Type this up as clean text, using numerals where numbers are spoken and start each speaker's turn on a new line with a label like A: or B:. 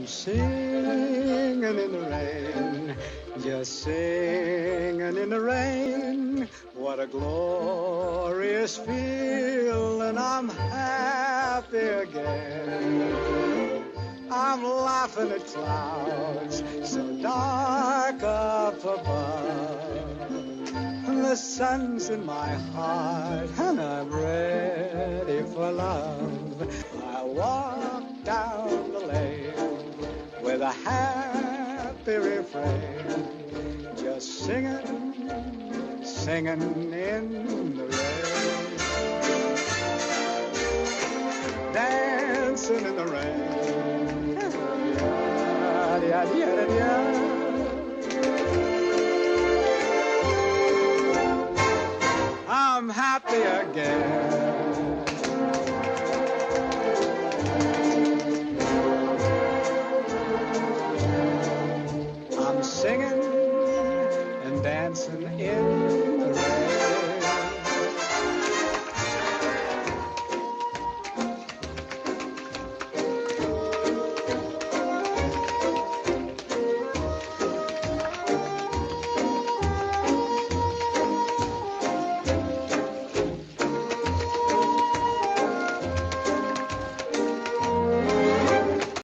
A: I'm singing in the rain, just singing in the rain. What a glorious feeling, I'm happy again. I'm laughing at clouds so dark up above. The sun's in my heart and I'm ready for love. I walk down the lane with a happy refrain, just singing, singing in the rain, dancing in the rain. I'm happy again.